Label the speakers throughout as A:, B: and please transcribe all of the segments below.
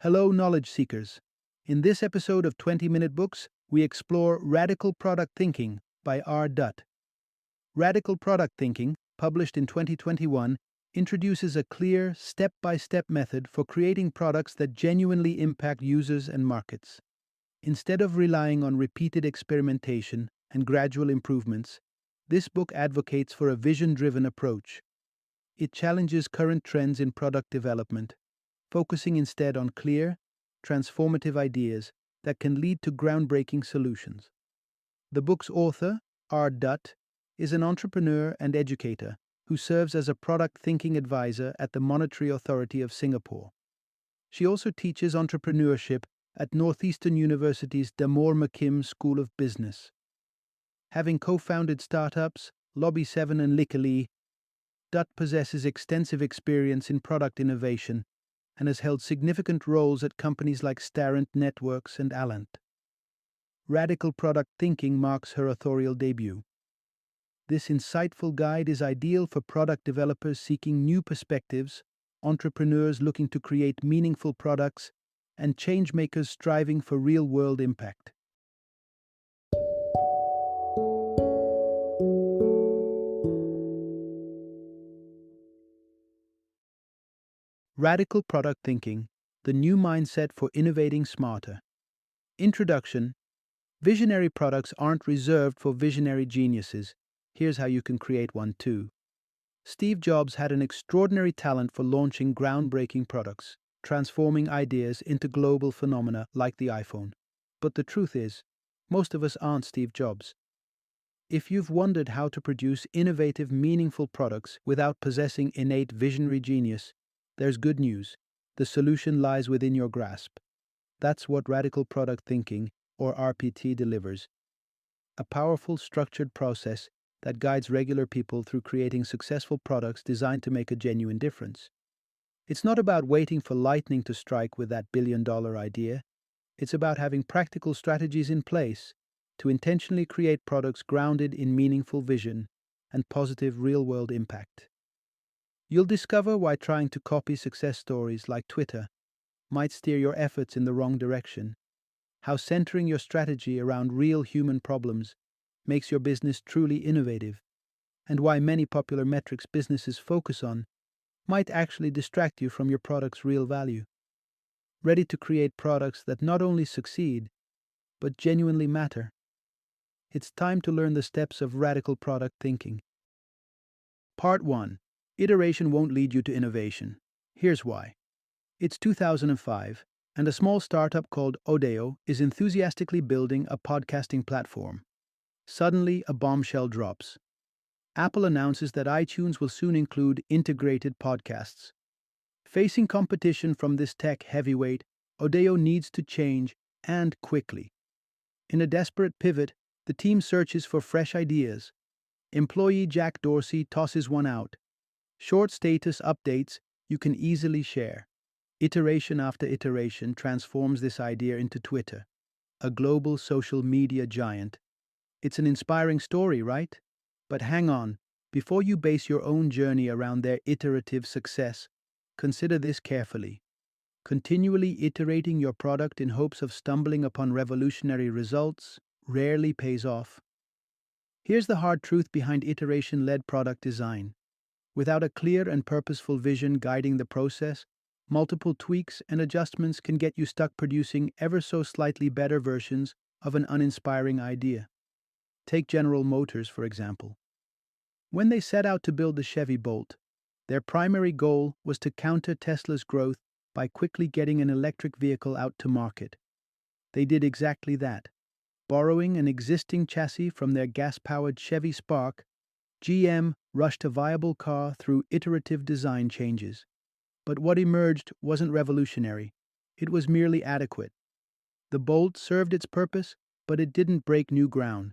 A: Hello, knowledge seekers. In this episode of 20-Minute Books, we explore Radical Product Thinking by Dutt. Radical Product Thinking, published in 2021, introduces a clear, step-by-step method for creating products that genuinely impact users and markets. Instead of relying on repeated experimentation and gradual improvements, this book advocates for a vision-driven approach. It challenges current trends in product development, focusing instead on clear, transformative ideas that can lead to groundbreaking solutions. The book's author, Dutt, is an entrepreneur and educator who serves as a product thinking advisor at the Monetary Authority of Singapore. She also teaches entrepreneurship at Northeastern University's Damore McKim School of Business. Having co-founded startups Lobby 7 and Lickily, Dutt possesses extensive experience in product innovation and has held significant roles at companies like Starrent Networks and Allant. Radical Product Thinking marks her authorial debut. This insightful guide is ideal for product developers seeking new perspectives, entrepreneurs looking to create meaningful products, and changemakers striving for real-world impact. Radical Product Thinking, the new mindset for innovating smarter. Introduction. Visionary products aren't reserved for visionary geniuses. Here's how you can create one too. Steve Jobs had an extraordinary talent for launching groundbreaking products, transforming ideas into global phenomena like the iPhone. But the truth is, most of us aren't Steve Jobs. If you've wondered how to produce innovative, meaningful products without possessing innate visionary genius, there's good news. The solution lies within your grasp. That's what Radical Product Thinking, or RPT, delivers. A powerful, structured process that guides regular people through creating successful products designed to make a genuine difference. It's not about waiting for lightning to strike with that billion-dollar idea. It's about having practical strategies in place to intentionally create products grounded in meaningful vision and positive real-world impact. You'll discover why trying to copy success stories like Twitter might steer your efforts in the wrong direction, how centering your strategy around real human problems makes your business truly innovative, and why many popular metrics businesses focus on might actually distract you from your product's real value. Ready to create products that not only succeed, but genuinely matter? It's time to learn the steps of radical product thinking. Part 1. Iteration won't lead you to innovation. Here's why. It's 2005, and a small startup called Odeo is enthusiastically building a podcasting platform. Suddenly, a bombshell drops. Apple announces that iTunes will soon include integrated podcasts. Facing competition from this tech heavyweight, Odeo needs to change, and quickly. In a desperate pivot, the team searches for fresh ideas. Employee Jack Dorsey tosses one out. Short status updates you can easily share. Iteration after iteration transforms this idea into Twitter, a global social media giant. It's an inspiring story, right? But hang on, before you base your own journey around their iterative success, consider this carefully. Continually iterating your product in hopes of stumbling upon revolutionary results rarely pays off. Here's the hard truth behind iteration-led product design. Without a clear and purposeful vision guiding the process, multiple tweaks and adjustments can get you stuck producing ever so slightly better versions of an uninspiring idea. Take General Motors, for example. When they set out to build the Chevy Bolt, their primary goal was to counter Tesla's growth by quickly getting an electric vehicle out to market. They did exactly that. Borrowing an existing chassis from their gas-powered Chevy Spark, GM rushed a viable car through iterative design changes. But what emerged wasn't revolutionary. It was merely adequate. The Bolt served its purpose, but it didn't break new ground.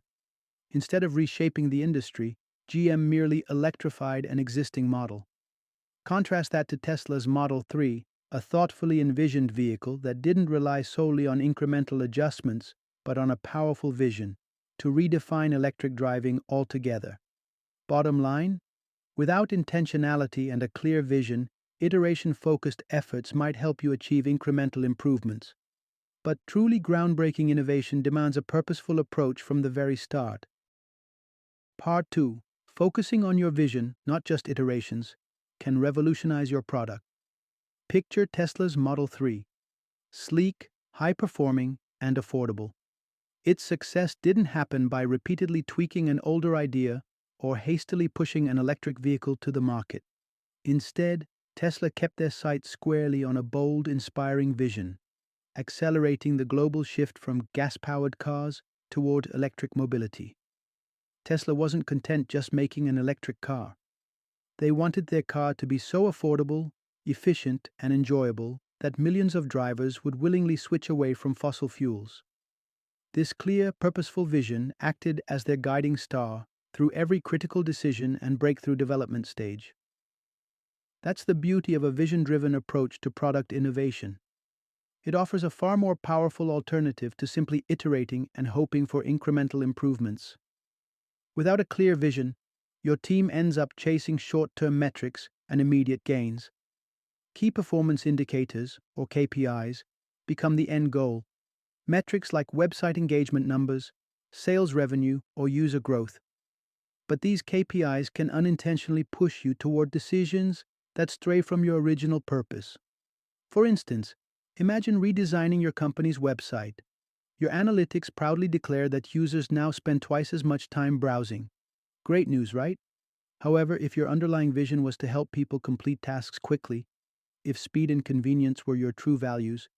A: Instead of reshaping the industry, GM merely electrified an existing model. Contrast that to Tesla's Model 3, a thoughtfully envisioned vehicle that didn't rely solely on incremental adjustments, but on a powerful vision to redefine electric driving altogether. Bottom line, without intentionality and a clear vision, Iteration-focused efforts might help you achieve incremental improvements. But truly groundbreaking innovation demands a purposeful approach from the very start. Part 2. Focusing on your vision, not just iterations, can revolutionize your product. Picture Tesla's Model 3. Sleek, high-performing, and affordable. Its success didn't happen by repeatedly tweaking an older idea or hastily pushing an electric vehicle to the market. Instead, Tesla kept their sights squarely on a bold, inspiring vision, accelerating the global shift from gas-powered cars toward electric mobility. Tesla wasn't content just making an electric car. They wanted their car to be so affordable, efficient, and enjoyable that millions of drivers would willingly switch away from fossil fuels. This clear, purposeful vision acted as their guiding star through every critical decision and breakthrough development stage. That's the beauty of a vision-driven approach to product innovation. It offers a far more powerful alternative to simply iterating and hoping for incremental improvements. Without a clear vision, your team ends up chasing short-term metrics and immediate gains. Key performance indicators, or KPIs, become the end goal. Metrics like website engagement numbers, sales revenue, or user growth. But these KPIs can unintentionally push you toward decisions that stray from your original purpose. For instance, imagine redesigning your company's website. Your analytics proudly declare that users now spend twice as much time browsing. Great news, right? However, if your underlying vision was to help people complete tasks quickly, if speed and convenience were your true values,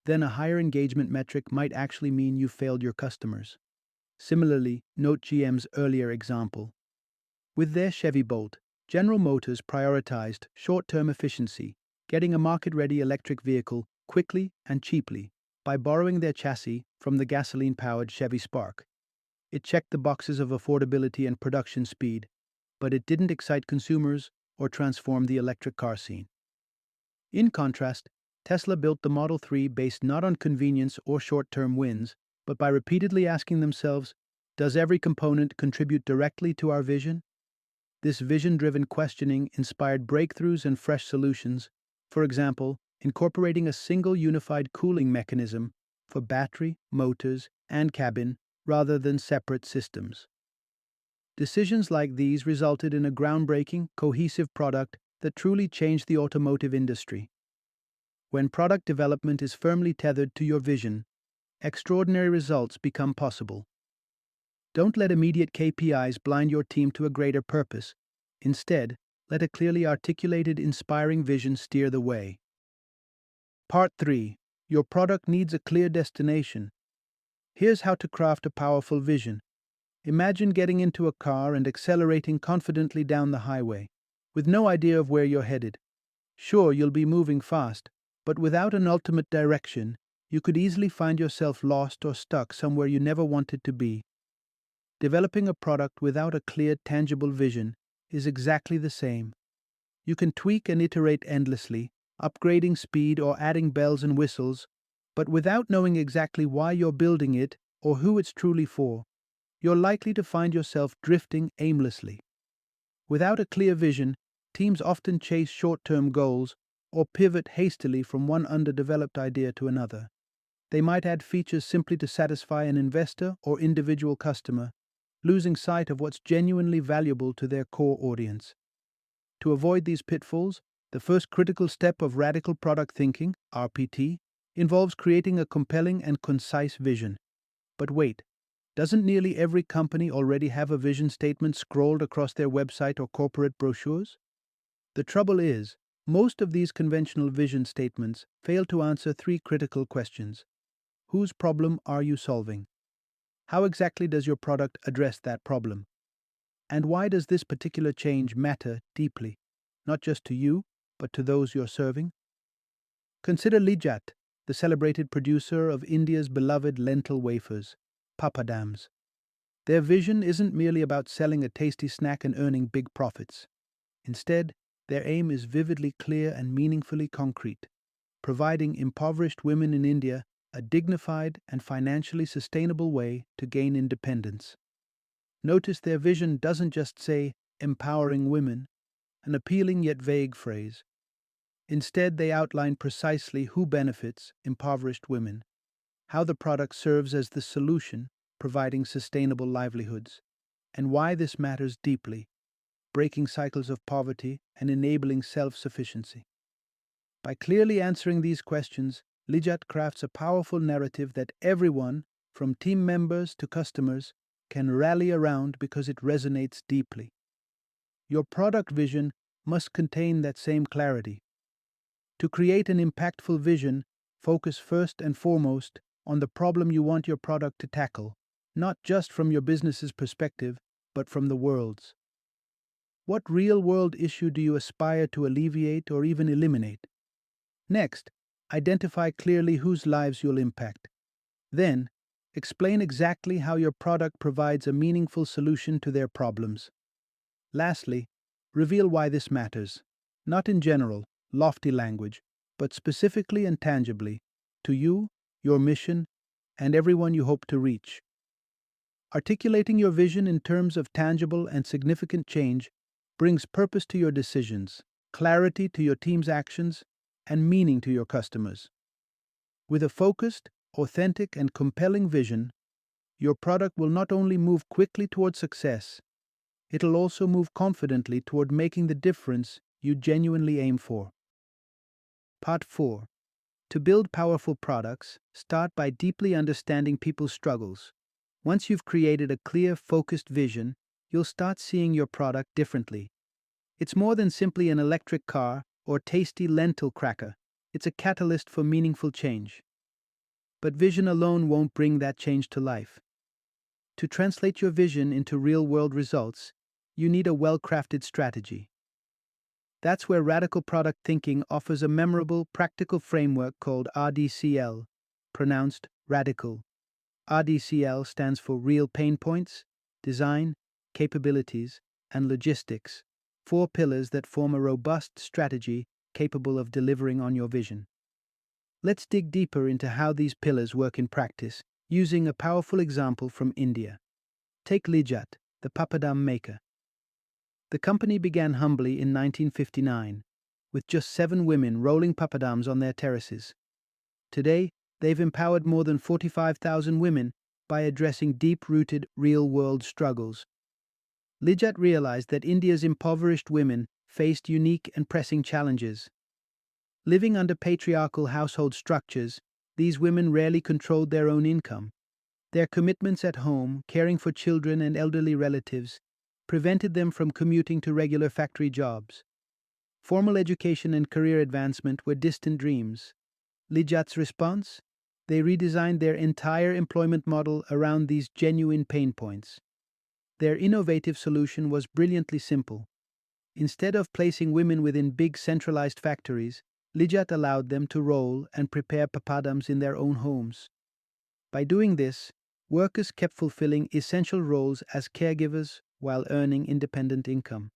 A: then a higher engagement metric might actually mean you failed your customers. Similarly, note GM's earlier example. With their Chevy Bolt, General Motors prioritized short-term efficiency, getting a market-ready electric vehicle quickly and cheaply by borrowing their chassis from the gasoline-powered Chevy Spark. It checked the boxes of affordability and production speed, but it didn't excite consumers or transform the electric car scene. In contrast, Tesla built the Model 3 based not on convenience or short-term wins, but by repeatedly asking themselves, does every component contribute directly to our vision? This vision-driven questioning inspired breakthroughs and fresh solutions, for example, incorporating a single unified cooling mechanism for battery, motors, and cabin rather than separate systems. Decisions like these resulted in a groundbreaking, cohesive product that truly changed the automotive industry. When product development is firmly tethered to your vision, extraordinary results become possible. Don't let immediate KPIs blind your team to a greater purpose. Instead, let a clearly articulated, inspiring vision steer the way. Part 3. Your product needs a clear destination. Here's how to craft a powerful vision. Imagine getting into a car and accelerating confidently down the highway, with no idea of where you're headed. Sure, you'll be moving fast, but without an ultimate direction, you could easily find yourself lost or stuck somewhere you never wanted to be. Developing a product without a clear, tangible vision is exactly the same. You can tweak and iterate endlessly, upgrading speed or adding bells and whistles, but without knowing exactly why you're building it or who it's truly for, you're likely to find yourself drifting aimlessly. Without a clear vision, teams often chase short-term goals or pivot hastily from one underdeveloped idea to another. They might add features simply to satisfy an investor or individual customer, losing sight of what's genuinely valuable to their core audience. To avoid these pitfalls, the first critical step of radical product thinking, RPT, involves creating a compelling and concise vision. But wait, doesn't nearly every company already have a vision statement scrolled across their website or corporate brochures? The trouble is, most of these conventional vision statements fail to answer three critical questions. Whose problem are you solving? How exactly does your product address that problem? And why does this particular change matter deeply, not just to you, but to those you're serving? Consider Lijat, the celebrated producer of India's beloved lentil wafers, papadams. Their vision isn't merely about selling a tasty snack and earning big profits. Instead, their aim is vividly clear and meaningfully concrete, providing impoverished women in India a dignified and financially sustainable way to gain independence. Notice their vision doesn't just say empowering women, an appealing yet vague phrase. Instead, they outline precisely who benefits impoverished women, how the product serves as the solution, providing sustainable livelihoods, and why this matters deeply, breaking cycles of poverty and enabling self-sufficiency. By clearly answering these questions, Lijat crafts a powerful narrative that everyone, from team members to customers, can rally around because it resonates deeply. Your product vision must contain that same clarity. To create an impactful vision, focus first and foremost on the problem you want your product to tackle, not just from your business's perspective, but from the world's. What real-world issue do you aspire to alleviate or even eliminate? Next, identify clearly whose lives you'll impact. Then, explain exactly how your product provides a meaningful solution to their problems. Lastly, reveal why this matters, not in general, lofty language, but specifically and tangibly, to you, your mission, and everyone you hope to reach. Articulating your vision in terms of tangible and significant change brings purpose to your decisions, clarity to your team's actions, and meaning to your customers. With a focused, authentic, and compelling vision, your product will not only move quickly toward success, it'll also move confidently toward making the difference you genuinely aim for. Part 4. To build powerful products, start by deeply understanding people's struggles. Once you've created a clear, focused vision, you'll start seeing your product differently. It's more than simply an electric car or tasty lentil cracker. It's a catalyst for meaningful change. But vision alone won't bring that change to life. To translate your vision into real-world results, you need a well-crafted strategy. That's where radical product thinking offers a memorable, practical framework called RDCL, pronounced radical. RDCL stands for Real Pain Points, Design, Capabilities, and Logistics, 4 pillars that form a robust strategy capable of delivering on your vision. Let's dig deeper into how these pillars work in practice, using a powerful example from India. Take Lijat, the papadam maker. The company began humbly in 1959, with just 7 women rolling papadams on their terraces. Today, they've empowered more than 45,000 women by addressing deep-rooted, real-world struggles. Lijat realized that India's impoverished women faced unique and pressing challenges. Living under patriarchal household structures, these women rarely controlled their own income. Their commitments at home, caring for children and elderly relatives, prevented them from commuting to regular factory jobs. Formal education and career advancement were distant dreams. Lijat's response? They redesigned their entire employment model around these genuine pain points. Their innovative solution was brilliantly simple. Instead of placing women within big centralized factories, Lijat allowed them to roll and prepare papadams in their own homes. By doing this, workers kept fulfilling essential roles as caregivers while earning independent income.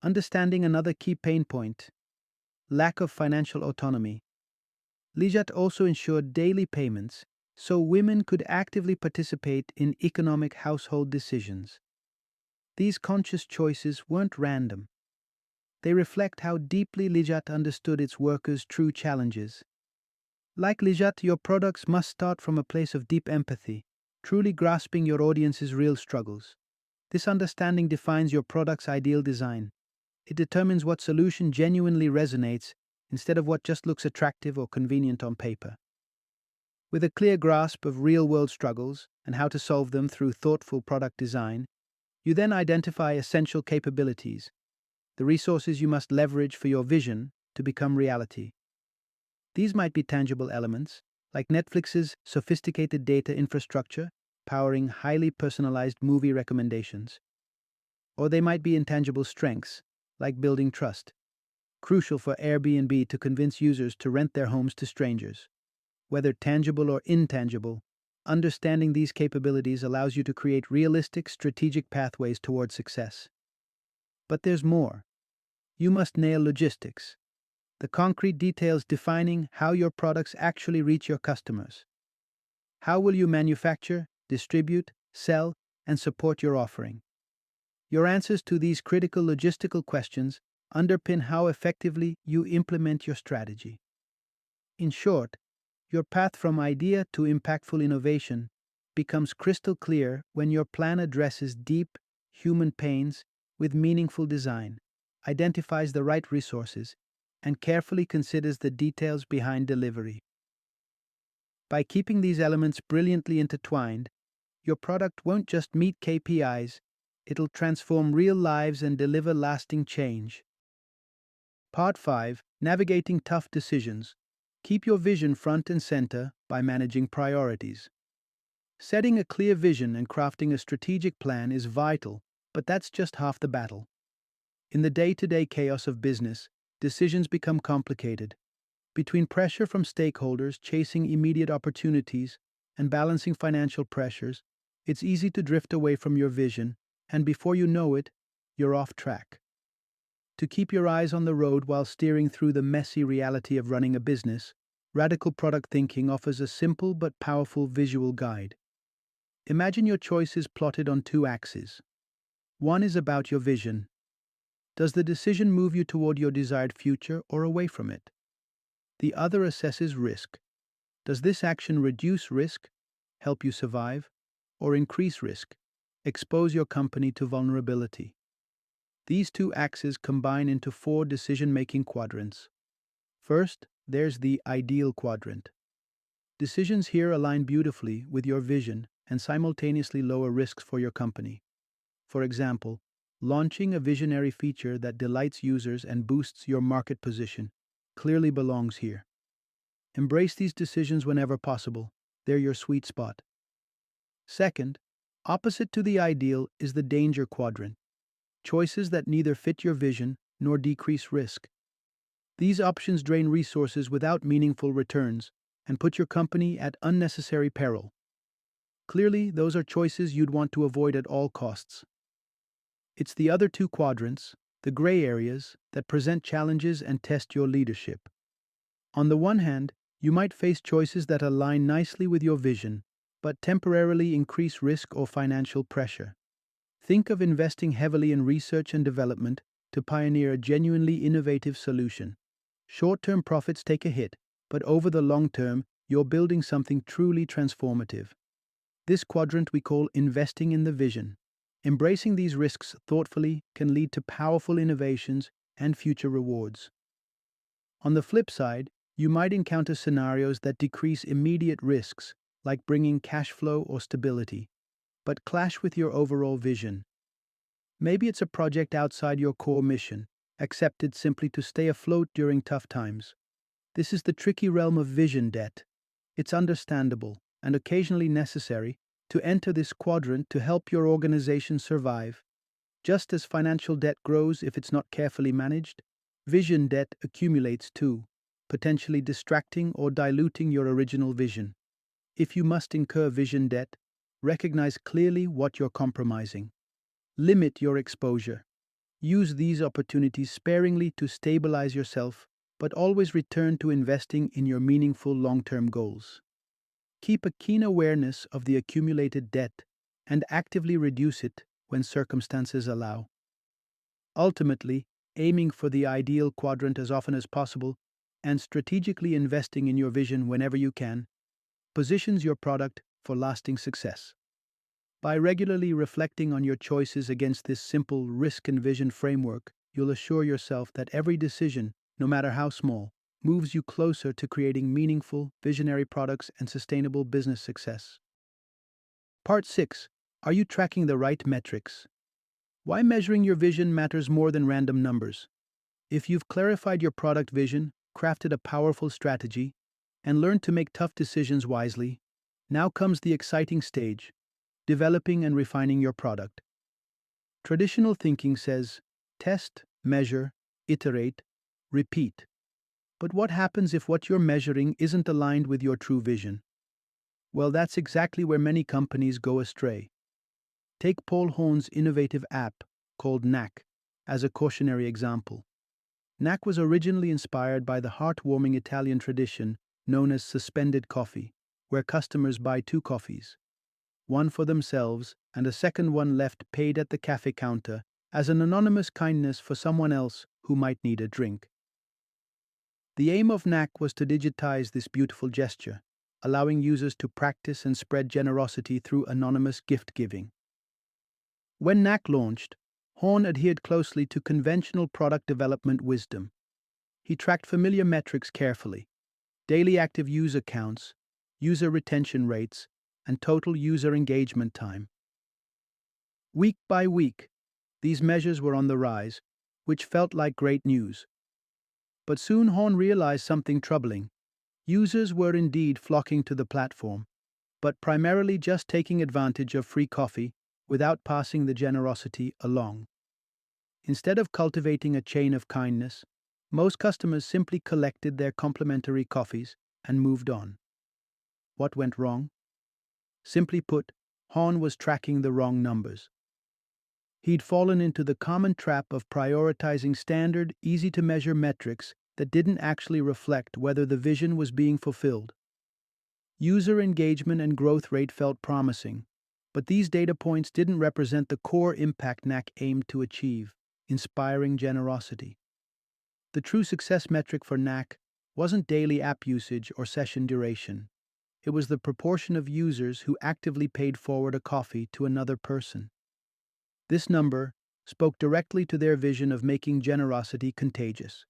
A: Understanding another key pain point: lack of financial autonomy. Lijat also ensured daily payments so women could actively participate in economic household decisions. These conscious choices weren't random. They reflect how deeply Lijat understood its workers' true challenges. Like Lijat, your products must start from a place of deep empathy, truly grasping your audience's real struggles. This understanding defines your product's ideal design. It determines what solution genuinely resonates instead of what just looks attractive or convenient on paper. With a clear grasp of real-world struggles and how to solve them through thoughtful product design, you then identify essential capabilities, the resources you must leverage for your vision to become reality. These might be tangible elements, like Netflix's sophisticated data infrastructure powering highly personalized movie recommendations. Or they might be intangible strengths, like building trust, crucial for Airbnb to convince users to rent their homes to strangers. Whether tangible or intangible, understanding these capabilities allows you to create realistic, strategic pathways toward success. But there's more. You must nail logistics, the concrete details defining how your products actually reach your customers. How will you manufacture, distribute, sell, and support your offering? Your answers to these critical logistical questions underpin how effectively you implement your strategy. In short, your path from idea to impactful innovation becomes crystal clear when your plan addresses deep human pains with meaningful design, identifies the right resources, and carefully considers the details behind delivery. By keeping these elements brilliantly intertwined, your product won't just meet KPIs, it'll transform real lives and deliver lasting change. Part 5: Navigating Tough Decisions. Keep your vision front and center by managing priorities. Setting a clear vision and crafting a strategic plan is vital, but that's just half the battle. In the day-to-day chaos of business, decisions become complicated. Between pressure from stakeholders, chasing immediate opportunities, and balancing financial pressures, it's easy to drift away from your vision, and before you know it, you're off track. To keep your eyes on the road while steering through the messy reality of running a business, radical product thinking offers a simple but powerful visual guide. Imagine your choices plotted on two axes. One is about your vision. Does the decision move you toward your desired future or away from it? The other assesses risk. Does this action reduce risk, help you survive, or increase risk, expose your company to vulnerability? These two axes combine into four decision-making quadrants. First, there's the ideal quadrant. Decisions here align beautifully with your vision and simultaneously lower risks for your company. For example, launching a visionary feature that delights users and boosts your market position clearly belongs here. Embrace these decisions whenever possible. They're your sweet spot. Second, opposite to the ideal is the danger quadrant. Choices that neither fit your vision nor decrease risk. These options drain resources without meaningful returns and put your company at unnecessary peril. Clearly, those are choices you'd want to avoid at all costs. It's the other two quadrants, the gray areas, that present challenges and test your leadership. On the one hand, you might face choices that align nicely with your vision, but temporarily increase risk or financial pressure. Think of investing heavily in research and development to pioneer a genuinely innovative solution. Short-term profits take a hit, but over the long term, you're building something truly transformative. This quadrant we call investing in the vision. Embracing these risks thoughtfully can lead to powerful innovations and future rewards. On the flip side, you might encounter scenarios that decrease immediate risks, like bringing cash flow or stability, but clash with your overall vision. Maybe it's a project outside your core mission, accepted simply to stay afloat during tough times. This is the tricky realm of vision debt. It's understandable, and occasionally necessary, to enter this quadrant to help your organization survive. Just as financial debt grows if it's not carefully managed, vision debt accumulates too, potentially distracting or diluting your original vision. If you must incur vision debt, recognize clearly what you're compromising. Limit your exposure. Use these opportunities sparingly to stabilize yourself, but always return to investing in your meaningful long-term goals. Keep a keen awareness of the accumulated debt and actively reduce it when circumstances allow. Ultimately, aiming for the ideal quadrant as often as possible and strategically investing in your vision whenever you can positions your product for lasting success. By regularly reflecting on your choices against this simple risk and vision framework, you'll assure yourself that every decision, no matter how small, moves you closer to creating meaningful, visionary products and sustainable business success. Part 6. Are you tracking the right metrics? Why measuring your vision matters more than random numbers. If you've clarified your product vision, crafted a powerful strategy, and learned to make tough decisions wisely, now comes the exciting stage: developing and refining your product. Traditional thinking says, test, measure, iterate, repeat. But what happens if what you're measuring isn't aligned with your true vision? Well, that's exactly where many companies go astray. Take Paul Hohn's innovative app, called Knack, as a cautionary example. Knack was originally inspired by the heartwarming Italian tradition known as suspended coffee, where customers buy two coffees, one for themselves and a second one left paid at the cafe counter as an anonymous kindness for someone else who might need a drink. The aim of NAC was to digitize this beautiful gesture, allowing users to practice and spread generosity through anonymous gift giving. When NAC launched, Horn adhered closely to conventional product development wisdom. He tracked familiar metrics carefully: daily active user counts, user retention rates, and total user engagement time. Week by week, these measures were on the rise, which felt like great news. But soon Horn realized something troubling. Users were indeed flocking to the platform, but primarily just taking advantage of free coffee without passing the generosity along. Instead of cultivating a chain of kindness, most customers simply collected their complimentary coffees and moved on. What went wrong? Simply put, Horn was tracking the wrong numbers. He'd fallen into the common trap of prioritizing standard, easy-to-measure metrics that didn't actually reflect whether the vision was being fulfilled. User engagement and growth rate felt promising, but these data points didn't represent the core impact NAC aimed to achieve: inspiring generosity. The true success metric for NAC wasn't daily app usage or session duration. It was the proportion of users who actively paid forward a coffee to another person. This number spoke directly to their vision of making generosity contagious.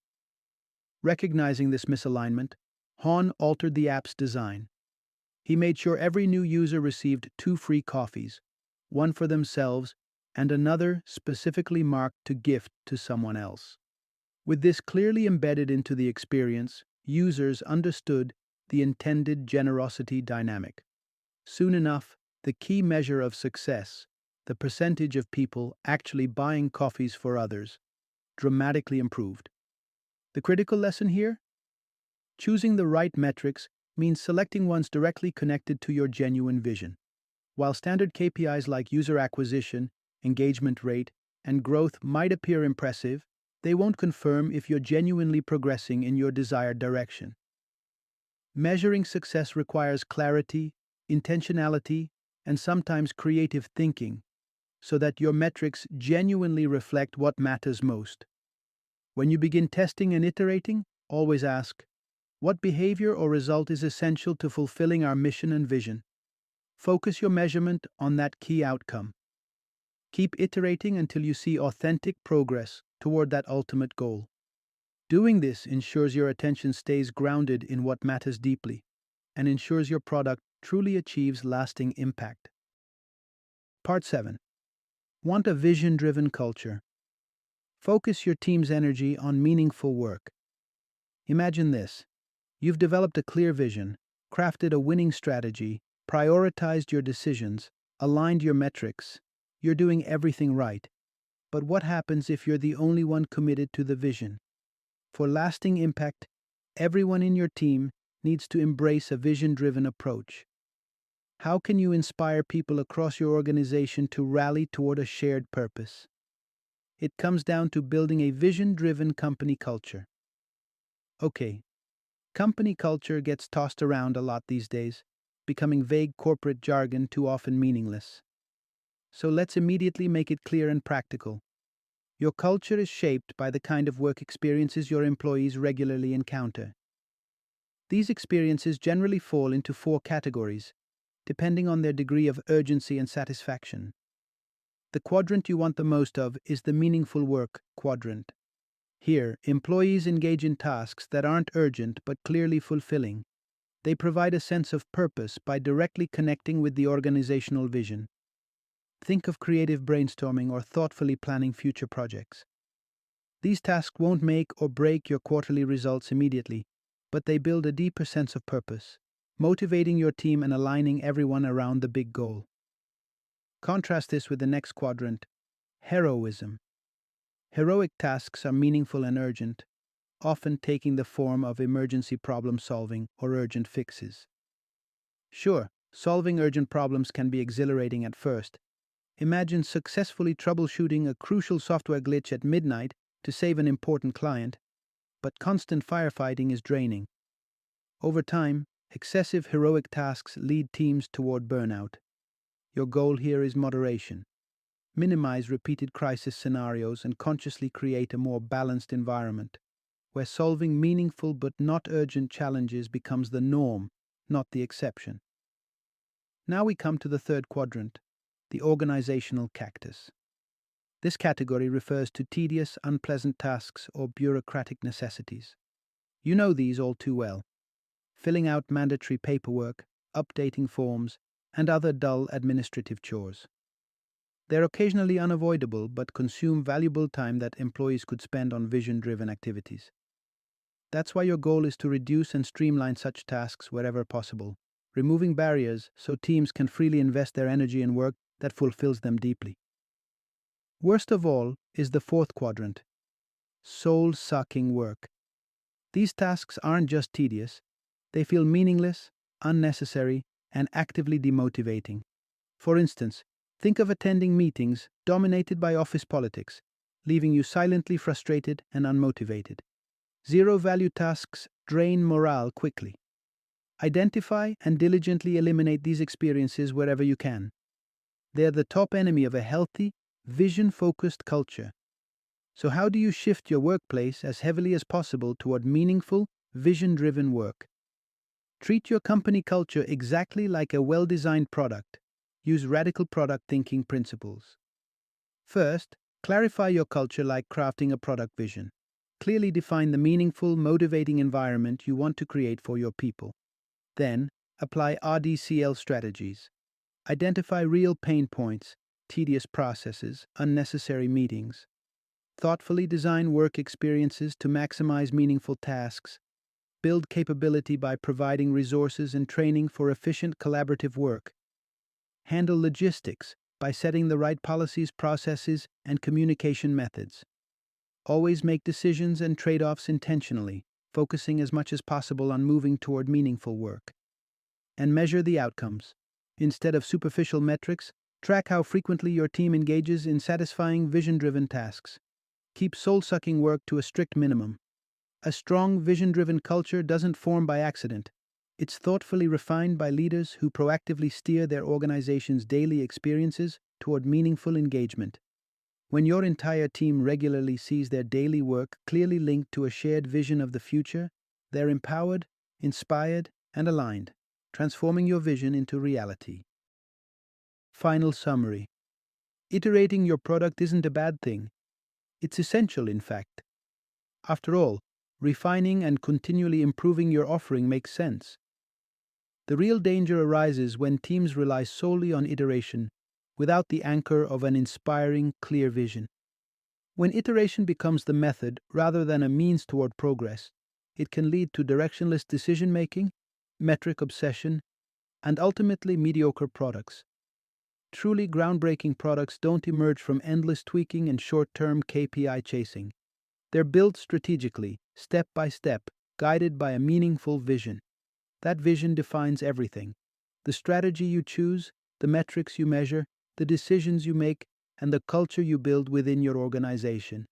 A: Recognizing this misalignment, Horn altered the app's design. He made sure every new user received 2 free coffees, one for themselves and another specifically marked to gift to someone else. With this clearly embedded into the experience, users understood the intended generosity dynamic. Soon enough, the key measure of success, the percentage of people actually buying coffees for others, dramatically improved. The critical lesson here? Choosing the right metrics means selecting ones directly connected to your genuine vision. While standard KPIs like user acquisition, engagement rate, and growth might appear impressive, they won't confirm if you're genuinely progressing in your desired direction. Measuring success requires clarity, intentionality, and sometimes creative thinking, so that your metrics genuinely reflect what matters most. When you begin testing and iterating, always ask, what behavior or result is essential to fulfilling our mission and vision? Focus your measurement on that key outcome. Keep iterating until you see authentic progress toward that ultimate goal. Doing this ensures your attention stays grounded in what matters deeply and ensures your product truly achieves lasting impact. Part 7. Want a vision-driven culture? Focus your team's energy on meaningful work. Imagine this. You've developed a clear vision, crafted a winning strategy, prioritized your decisions, aligned your metrics. You're doing everything right. But what happens if you're the only one committed to the vision? For lasting impact, everyone in your team needs to embrace a vision-driven approach. How can you inspire people across your organization to rally toward a shared purpose? It comes down to building a vision-driven company culture. Okay, company culture gets tossed around a lot these days, becoming vague corporate jargon too often meaningless. So let's immediately make it clear and practical. Your culture is shaped by the kind of work experiences your employees regularly encounter. These experiences generally fall into 4 categories, depending on their degree of urgency and satisfaction. The quadrant you want the most of is the meaningful work quadrant. Here, employees engage in tasks that aren't urgent but clearly fulfilling. They provide a sense of purpose by directly connecting with the organizational vision. Think of creative brainstorming or thoughtfully planning future projects. These tasks won't make or break your quarterly results immediately, but they build a deeper sense of purpose, motivating your team and aligning everyone around the big goal. Contrast this with the next quadrant, heroism. Heroic tasks are meaningful and urgent, often taking the form of emergency problem solving or urgent fixes. Sure, solving urgent problems can be exhilarating at first. Imagine successfully troubleshooting a crucial software glitch at midnight to save an important client, but constant firefighting is draining. Over time, excessive heroic tasks lead teams toward burnout. Your goal here is moderation. minimize repeated crisis scenarios, and consciously create a more balanced environment, where solving meaningful but not urgent challenges becomes the norm, not the exception. Now we come to the third quadrant, the organizational cactus. This category refers to tedious, unpleasant tasks or bureaucratic necessities. You know these all too well: filling out mandatory paperwork, updating forms, and other dull administrative chores. They're occasionally unavoidable but consume valuable time that employees could spend on vision-driven activities. That's why your goal is to reduce and streamline such tasks wherever possible, removing barriers so teams can freely invest their energy in work that fulfills them deeply. Worst of all is the fourth quadrant, soul-sucking work. These tasks aren't just tedious, they feel meaningless, unnecessary, and actively demotivating. For instance, think of attending meetings dominated by office politics, leaving you silently frustrated and unmotivated. Zero-value tasks drain morale quickly. Identify and diligently eliminate these experiences wherever you can. They're the top enemy of a healthy, vision-focused culture. So how do you shift your workplace as heavily as possible toward meaningful, vision-driven work? Treat your company culture exactly like a well-designed product. Use radical product thinking principles. First, clarify your culture like crafting a product vision. Clearly define the meaningful, motivating environment you want to create for your people. Then, apply RDCL strategies. Identify real pain points, tedious processes, unnecessary meetings. Thoughtfully design work experiences to maximize meaningful tasks. Build capability by providing resources and training for efficient collaborative work. Handle logistics by setting the right policies, processes, and communication methods. Always make decisions and trade-offs intentionally, focusing as much as possible on moving toward meaningful work. And measure the outcomes. Instead of superficial metrics, track how frequently your team engages in satisfying vision-driven tasks. Keep soul-sucking work to a strict minimum. A strong, vision-driven culture doesn't form by accident. It's thoughtfully refined by leaders who proactively steer their organization's daily experiences toward meaningful engagement. When your entire team regularly sees their daily work clearly linked to a shared vision of the future, they're empowered, inspired, and aligned, transforming your vision into reality. Final summary. Iterating your product isn't a bad thing. It's essential, in fact. After all, refining and continually improving your offering makes sense. The real danger arises when teams rely solely on iteration without the anchor of an inspiring, clear vision. When iteration becomes the method rather than a means toward progress, it can lead to directionless decision-making, metric obsession, and ultimately mediocre products. Truly groundbreaking products don't emerge from endless tweaking and short-term KPI chasing. They're built strategically, step by step, guided by a meaningful vision. That vision defines everything: the strategy you choose, the metrics you measure, the decisions you make, and the culture you build within your organization.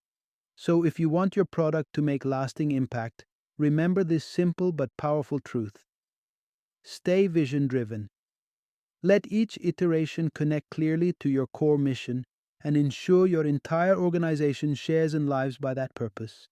A: So if you want your product to make lasting impact, remember this simple but powerful truth. Stay vision-driven. Let each iteration connect clearly to your core mission and ensure your entire organization shares and lives by that purpose.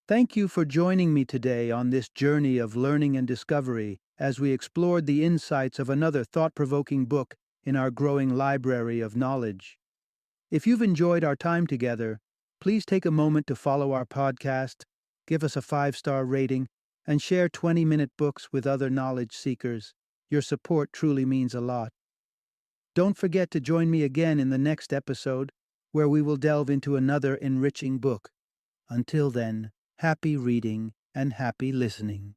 A: Thank you for joining me today on this journey of learning and discovery as we explored the insights of another thought-provoking book in our growing library of knowledge. If you've enjoyed our time together, please take a moment to follow our podcast, give us a 5-star rating, and share 20-minute books with other knowledge seekers. Your support truly means a lot. Don't forget to join me again in the next episode, where we will delve into another enriching book. Until then, happy reading and happy listening.